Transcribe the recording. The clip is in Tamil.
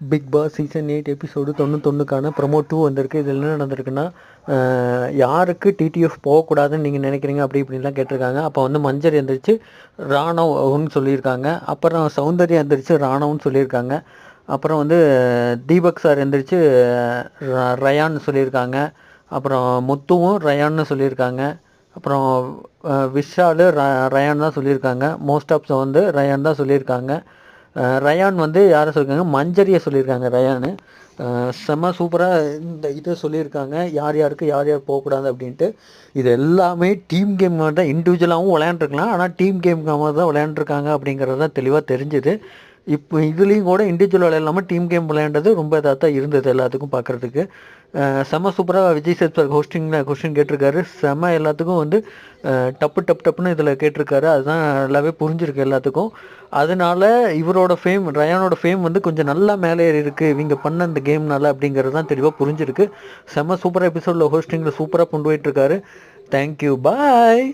பிக் பாஸ் சீசன் 8 எபிசோடு 91க்கான ப்ரொமோ 2 வந்திருக்கு. இதில் என்ன நடந்திருக்குன்னா, யாருக்கு டிடிஎஃப் போகக்கூடாதுன்னு நீங்கள் நினைக்கிறீங்க அப்படி இப்படின்லாம் கேட்டிருக்காங்க. அப்போ வந்து மஞ்சள் எந்திரிச்சு ராணவ்னு சொல்லியிருக்காங்க. அப்புறம் சௌந்தர்யா எந்திரிச்சு ராணவ்னு சொல்லியிருக்காங்க. அப்புறம் வந்து தீபக் சார் எந்திரிச்சு ரயான்னு சொல்லியிருக்காங்க. அப்புறம் முத்துவும் ரயான்னு சொல்லியிருக்காங்க. அப்புறம் விஷாலு ரயான் தான் சொல்லியிருக்காங்க. மோஸ்ட் ஆஃப் வந்து ரயான் தான் சொல்லியிருக்காங்க. ரயான் வந்து யாரை சொல்லியிருக்காங்க, மஞ்சரியை சொல்லியிருக்காங்க ரயானு. செம்ம சூப்பராக இந்த இதை சொல்லியிருக்காங்க, யார் யாருக்கு யார் யார் போகக்கூடாது அப்படின்ட்டு. இது எல்லாமே டீம் கேம் மாதிரி தான், இண்டிவிஜுவலாகவும் விளையாண்டுருக்கலாம், ஆனால் டீம் கேம் மாதிரி தான் விளையாண்டுருக்காங்க அப்படிங்கிறது தான் தெளிவாக தெரிஞ்சுது. இப்போ இதுலேயும் கூட இண்டிவிஜுவல் விளையாடாமல் டீம் கேம் விளையாண்டது ரொம்ப இதாக தான் இருந்தது எல்லாத்துக்கும் பார்க்குறதுக்கு. செம்ம சூப்பராக விஜய் சேதுபதி ஹோஸ்டிங்கில் கொஸ்டின் கேட்டிருக்காரு. செம்ம எல்லாத்துக்கும் வந்து டப்புன்னு இதில் கேட்டிருக்காரு. அதுதான் நல்லாவே புரிஞ்சிருக்கு எல்லாத்துக்கும். அதனால இவரோட ஃபேம், ரயானோட ஃபேம் வந்து கொஞ்சம் நல்லா மேலே ஏறி இருக்குது இவங்க பண்ண இந்த கேம்னால அப்படிங்கிறது தான் தெளிவாக புரிஞ்சிருக்கு. செம்ம சூப்பராக எபிசோடில் ஹோஸ்டிங்கில் சூப்பராக கொண்டு போயிட்டுருக்காரு. தேங்க்யூ, பாய்.